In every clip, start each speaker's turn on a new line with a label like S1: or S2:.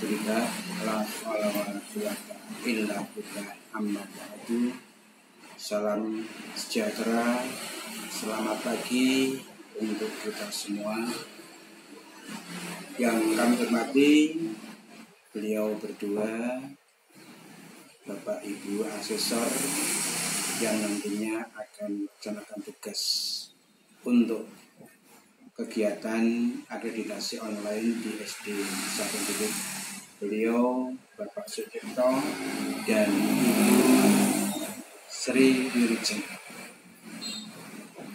S1: Alhamdulillah, la haula wala quwwata illa billah, amma ba'du. Salam sejahtera, selamat pagi untuk kita semua. Yang kami hormati beliau berdua, Bapak Ibu asesor yang nantinya akan melaksanakan tugas untuk kegiatan akreditasi online di SD 1 Bibit. Beliau Bapak Sucipto dan Ibu Sri Wirijeng.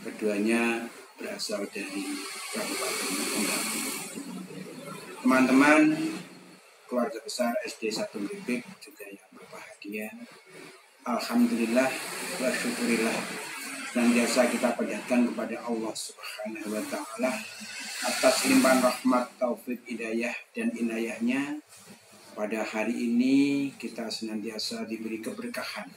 S1: Keduanya berasal dari Kabupaten Kendal. Teman-teman keluarga besar SD 1 Bibit juga yang berbahagia. Alhamdulillah wa syukurillah, senantiasa kita panjatkan kepada Allah Subhanahu wa Ta'ala atas limpahan rahmat, taufik, hidayah dan inayahnya. Pada hari ini kita senantiasa diberi keberkahan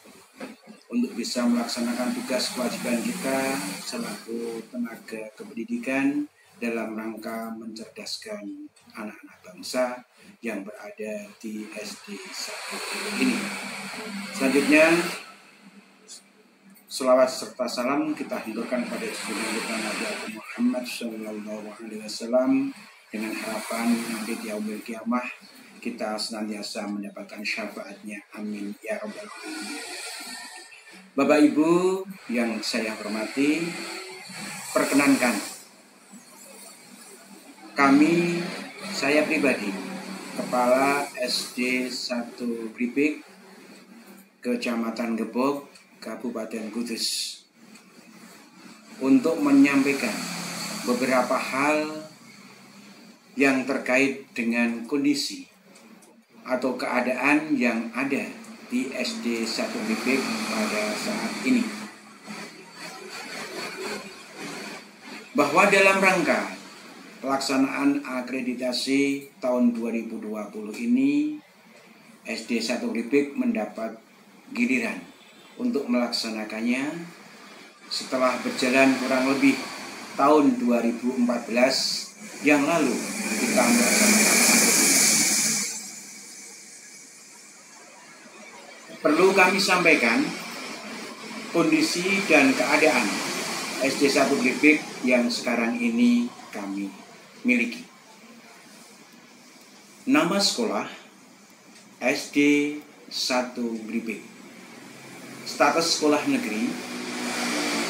S1: untuk bisa melaksanakan tugas kewajiban kita selaku tenaga kependidikan dalam rangka mencerdaskan anak-anak bangsa yang berada di SD 1 ini. Selanjutnya, selawat serta salam kita haturkan pada junjungan kita Nabi Muhammad SAW dengan harapan nanti di yaumil qiyamah kita senantiasa mendapatkan syafaatnya. Amin ya rabbal alamin. Bapak Ibu yang saya hormati, perkenankan saya pribadi, Kepala SD 1 Gripik, Kecamatan Gebog, Kabupaten Kudus, untuk menyampaikan beberapa hal yang terkait dengan kondisi atau keadaan yang ada di SD 1 Gripik pada saat ini. Bahwa dalam rangka pelaksanaan akreditasi tahun 2020 ini, SD 1 Gripik mendapat giliran untuk melaksanakannya setelah berjalan kurang lebih tahun 2014 yang lalu kita melaksanakan akreditasi. Perlu kami sampaikan kondisi dan keadaan SD 1 Gripik yang sekarang ini kami miliki. Nama sekolah SD 1 Gripik. Status sekolah negeri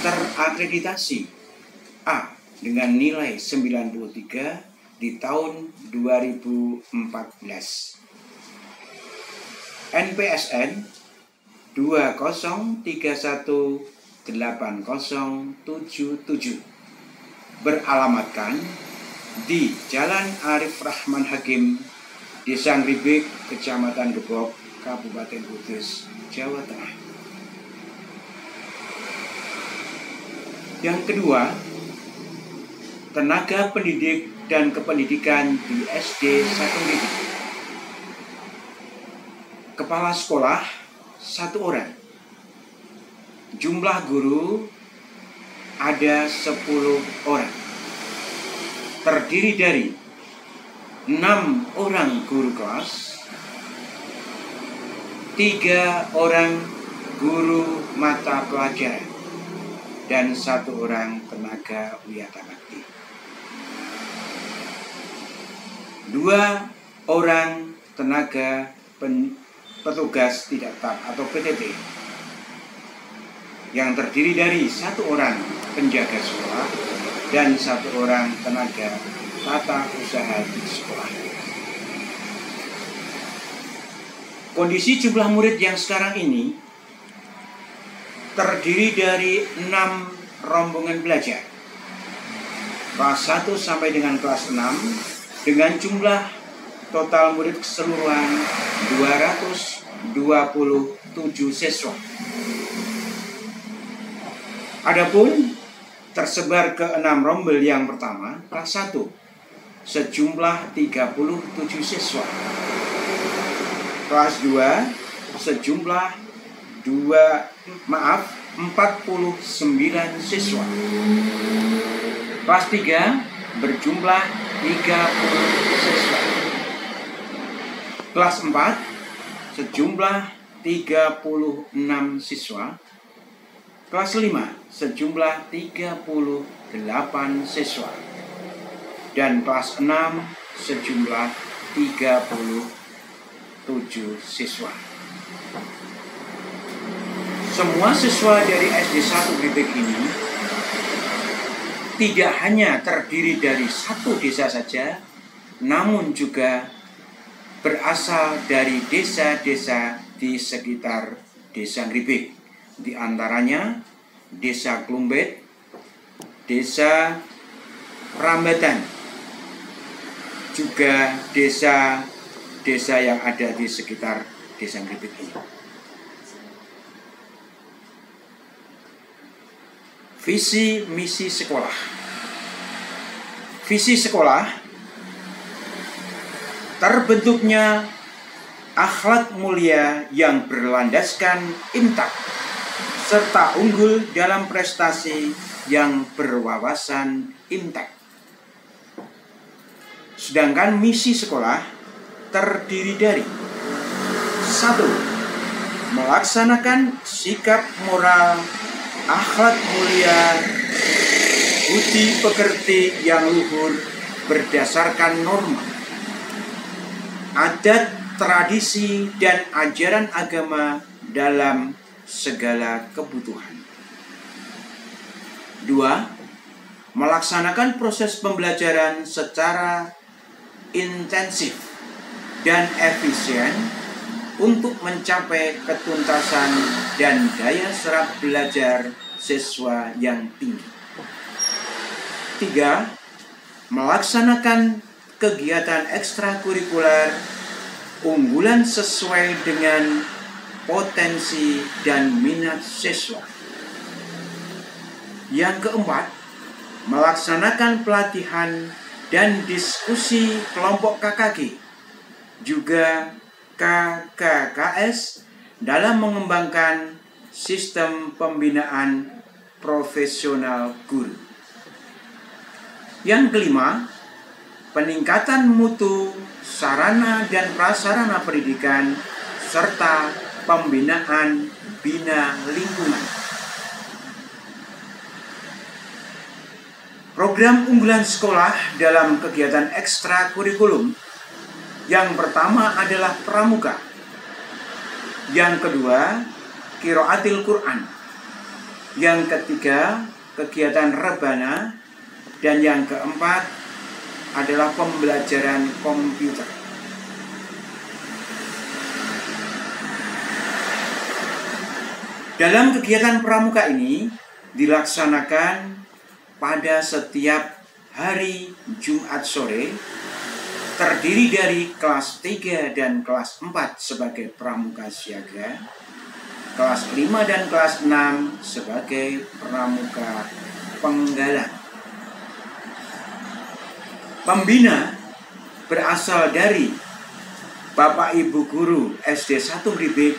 S1: terakreditasi A dengan nilai 93 di tahun 2014. NPSN 20318077 beralamatkan di Jalan Arif Rahman Hakim, Desa Gripik, Kecamatan Gebog, Kabupaten Kudus, Jawa Tengah. Yang kedua, tenaga pendidik dan kependidikan di SD 1 Gripik. Kepala sekolah 1 orang. Jumlah guru ada 10 orang. Terdiri dari 6 orang guru kelas, 3 orang guru mata pelajaran, dan 1 orang tenaga wiyatabakti. 2 orang tenaga petugas tidak tetap atau PTT, yang terdiri dari 1 orang penjaga sekolah dan 1 orang tenaga tata usaha di sekolah. Kondisi jumlah murid yang sekarang ini terdiri dari 6 rombongan belajar, kelas 1 sampai dengan kelas 6, dengan jumlah total murid keseluruhan 227 siswa. Adapun tersebar ke 6 rombel yang pertama, kelas 1, sejumlah 37 siswa. Kelas 2 sejumlah 49 siswa. Kelas 3 berjumlah 30 siswa. Kelas 4 sejumlah 36 siswa. Kelas 5 sejumlah 38 siswa. Dan kelas 6 sejumlah 37 siswa. Semua siswa dari SD 1 Gribek ini tidak hanya terdiri dari satu desa saja, namun juga berasal dari desa-desa di sekitar desa Gribek. Di antaranya desa Klumbet, desa Rambatan, juga desa-desa yang ada di sekitar desa Gribek ini. Visi misi sekolah. Visi sekolah: terbentuknya akhlak mulia yang berlandaskan imtak serta unggul dalam prestasi yang berwawasan imtak. Sedangkan misi sekolah terdiri dari 1. Melaksanakan sikap moral, akhlak mulia, budi pekerti yang luhur berdasarkan norma, adat, tradisi, dan ajaran agama dalam segala kebutuhan. 2. Melaksanakan proses pembelajaran secara intensif dan efisien untuk mencapai ketuntasan dan daya serap belajar siswa yang tinggi. 3. Melaksanakan kegiatan ekstrakurikuler unggulan sesuai dengan potensi dan minat siswa. Yang keempat, melaksanakan pelatihan dan diskusi kelompok KKG, juga KKKS, dalam mengembangkan sistem pembinaan profesional guru. Yang kelima, peningkatan mutu sarana dan prasarana pendidikan serta pembinaan bina lingkungan. Program unggulan sekolah dalam kegiatan ekstrakurikulum: yang pertama adalah pramuka, yang kedua qiraatil Quran, yang ketiga kegiatan rebana, dan yang keempat adalah pembelajaran komputer. Dalam kegiatan pramuka ini dilaksanakan pada setiap hari Jumat sore, terdiri dari kelas 3 dan kelas 4 sebagai pramuka siaga, kelas 5 dan kelas 6 sebagai pramuka penggalan. Pembina berasal dari Bapak Ibu Guru SD 1 Gribek,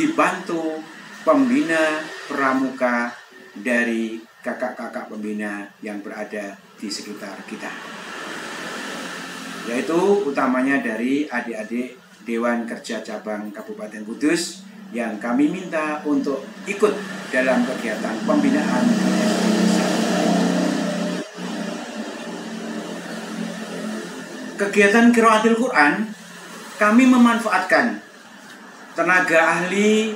S1: dibantu pembina pramuka dari kakak-kakak pembina yang berada di sekitar kita, yaitu utamanya dari adik-adik Dewan Kerja Cabang Kabupaten Kudus yang kami minta untuk ikut dalam kegiatan pembinaan. Kegiatan qiraatil Quran, kami memanfaatkan tenaga ahli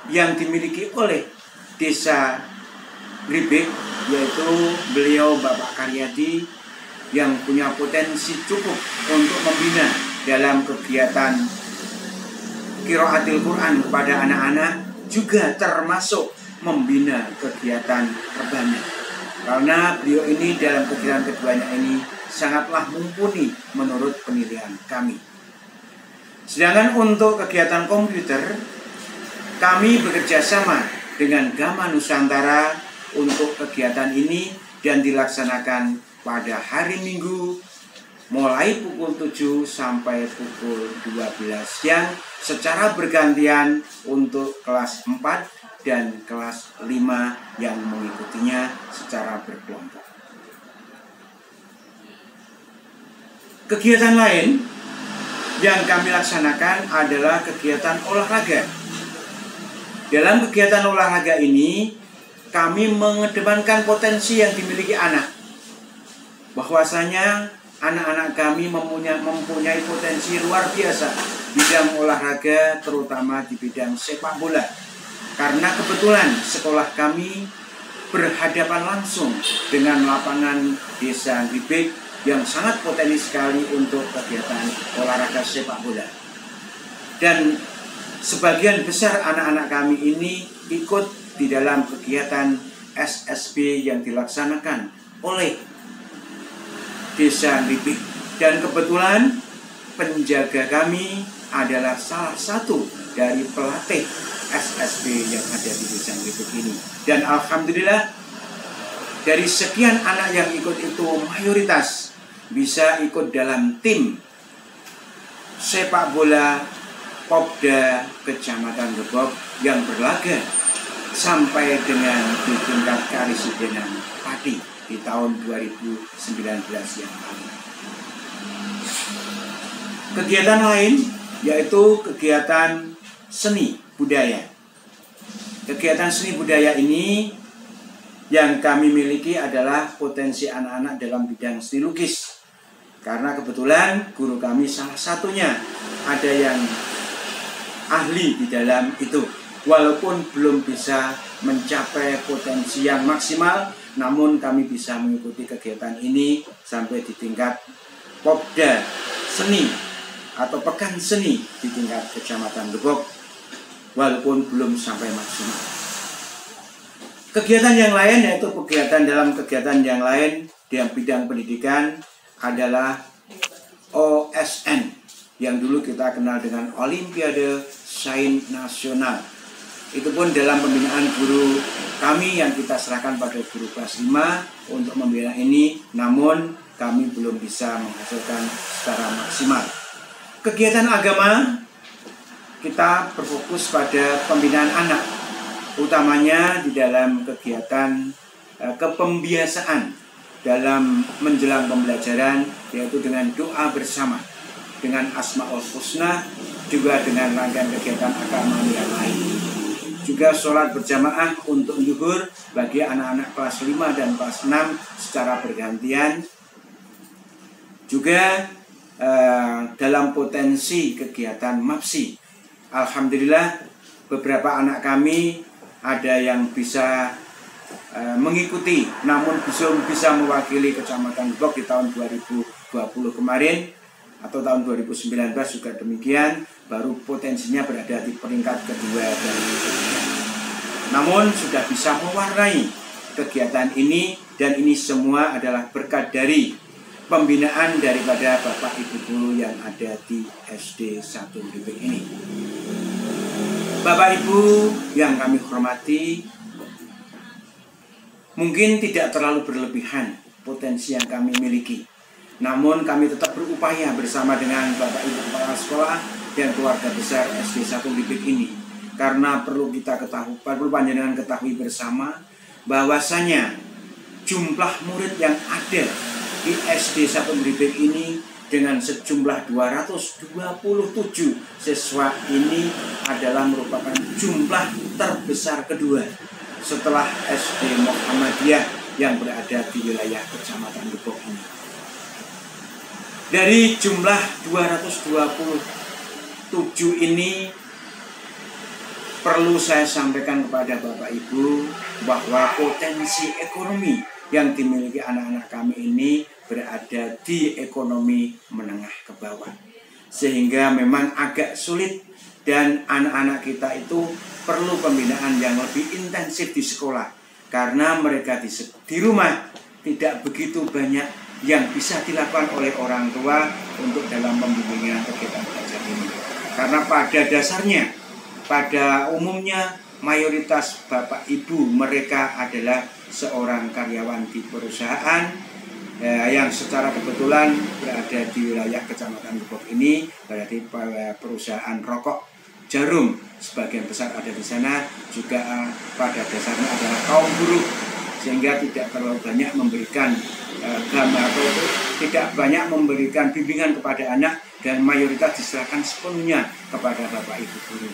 S1: yang dimiliki oleh desa Gribek, yaitu beliau Bapak Karyadi, yang punya potensi cukup untuk membina dalam kegiatan qiraatil Quran kepada anak-anak, juga termasuk membina kegiatan rebana. Karena beliau ini dalam kegiatan keduanya ini sangatlah mumpuni menurut penilaian kami. Sedangkan untuk kegiatan komputer, kami bekerja sama dengan Gama Nusantara untuk kegiatan ini dan dilaksanakan pada hari Minggu mulai pukul 7 sampai pukul 12 siang secara bergantian untuk kelas 4 dan kelas 5 yang mengikutinya secara berkelompok. Kegiatan lain yang kami laksanakan adalah kegiatan olahraga. Dalam kegiatan olahraga ini, kami mengedepankan potensi yang dimiliki anak. Bahwasanya anak-anak kami mempunyai potensi luar biasa bidang olahraga, terutama di bidang sepak bola. Karena kebetulan sekolah kami berhadapan langsung dengan lapangan Desa Gribek yang sangat potensi sekali untuk kegiatan olahraga sepak bola. Dan sebagian besar anak-anak kami ini ikut di dalam kegiatan SSB yang dilaksanakan oleh Desa Gribek. Dan kebetulan penjaga kami adalah salah satu dari pelatih SSB yang ada di Desa Gribek ini. Dan alhamdulillah dari sekian anak yang ikut itu mayoritas bisa ikut dalam tim sepak bola Popda Kecamatan Gebog yang berlaga sampai dengan di tingkat Karisidenan Pati di tahun 2019 yang lalu. Kegiatan lain yaitu kegiatan seni budaya. Kegiatan seni budaya ini yang kami miliki adalah potensi anak-anak dalam bidang seni lukis. Karena kebetulan guru kami salah satunya ada yang ahli di dalam itu. Walaupun belum bisa mencapai potensi yang maksimal, namun kami bisa mengikuti kegiatan ini sampai di tingkat Popda Seni atau Pekan Seni di tingkat Kecamatan Gebog, walaupun belum sampai maksimal. Kegiatan yang lain yaitu kegiatan yang lain di bidang pendidikan adalah OSN yang dulu kita kenal dengan Olimpiade Sains Nasional. Itu pun dalam pembinaan guru kami yang kita serahkan pada guru kelas 5 untuk membina ini, namun kami belum bisa menghasilkan secara maksimal. Kegiatan agama kita berfokus pada pembinaan anak, utamanya di dalam kegiatan kepembiasaan dalam menjelang pembelajaran, yaitu dengan doa bersama, dengan Asmaul Husna, juga dengan rangkaian kegiatan agama yang lain. Juga sholat berjamaah untuk zuhur bagi anak-anak kelas 5 dan kelas 6 secara bergantian. Juga dalam potensi kegiatan MAPSI, alhamdulillah beberapa anak kami ada yang bisa mengikuti, namun belum bisa mewakili Kecamatan Gebog di tahun 2020 kemarin, atau tahun 2019 juga demikian, baru potensinya berada di peringkat kedua dan ketiga. Namun sudah bisa mewarnai kegiatan ini, dan ini semua adalah berkat dari pembinaan daripada Bapak Ibu guru yang ada di SD 1 Gribek ini. Bapak Ibu yang kami hormati, mungkin tidak terlalu berlebihan potensi yang kami miliki. Namun kami tetap berupaya bersama dengan Bapak Ibu Kepala Sekolah dan keluarga besar SD 1 Gribek ini. Karena perlu panjenengan ketahui bersama bahwasanya jumlah murid yang ada di SD 1 Gribek ini dengan sejumlah 227 siswa ini adalah merupakan jumlah terbesar kedua setelah SD Muhammadiyah yang berada di wilayah Kecamatan Gebog ini. Dari jumlah 227 ini, perlu saya sampaikan kepada Bapak Ibu bahwa potensi ekonomi yang dimiliki anak-anak kami ini berada di ekonomi menengah ke bawah. Sehingga memang agak sulit, dan anak-anak kita itu perlu pembinaan yang lebih intensif di sekolah. Karena mereka di rumah tidak begitu banyak yang bisa dilakukan oleh orang tua untuk dalam pembimbingan kegiatan belajar ini. Karena pada dasarnya, pada umumnya mayoritas Bapak Ibu mereka adalah seorang karyawan di perusahaan yang secara kebetulan berada di wilayah Kecamatan Gebog ini, berada di perusahaan rokok Jarum, sebagian besar ada di sana. Juga pada dasarnya adalah kaum buruh, sehingga tidak terlalu banyak memberikan gambar atau tidak banyak memberikan bimbingan kepada anak, dan mayoritas diserahkan sepenuhnya kepada Bapak Ibu guru.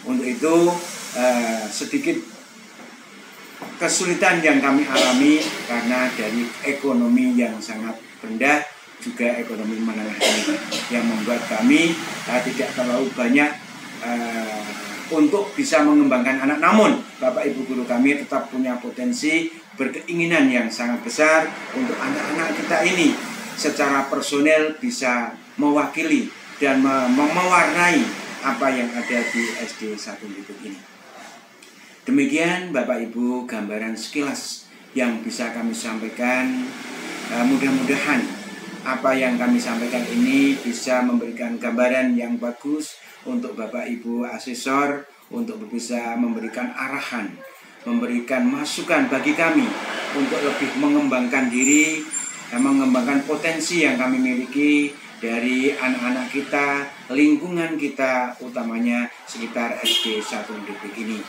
S1: Untuk itu sedikit kesulitan yang kami alami karena dari ekonomi yang sangat rendah, juga ekonomi menengah ini, yang membuat kami tidak terlalu banyak untuk bisa mengembangkan anak. Namun Bapak Ibu guru kami tetap punya potensi, berkeinginan yang sangat besar untuk anak-anak kita ini secara personel bisa mewakili dan mewarnai apa yang ada di SD 1 Lipik ini. Demikian Bapak Ibu gambaran sekilas yang bisa kami sampaikan. Mudah-mudahan apa yang kami sampaikan ini bisa memberikan gambaran yang bagus untuk Bapak Ibu asesor, untuk bisa memberikan arahan, memberikan masukan bagi kami untuk lebih mengembangkan diri, mengembangkan potensi yang kami miliki dari anak-anak kita, lingkungan kita, utamanya sekitar SD 1 Lipik ini.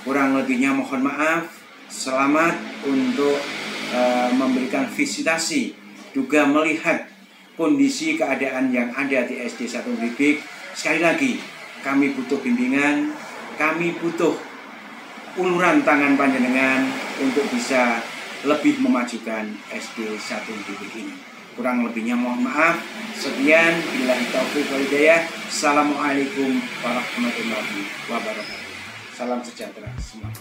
S1: Kurang lebihnya mohon maaf. Selamat untuk memberikan visitasi, juga melihat kondisi keadaan yang ada di SD 1 Lipik. Sekali lagi, kami butuh bimbingan, kami butuh uluran tangan panjenengan untuk bisa lebih memajukan SD 1 Lipik ini. Kurang lebihnya mohon maaf. Sekian, billahi taufiq wal hidayah. Assalamualaikum warahmatullahi wabarakatuh. Salam sejahtera semua.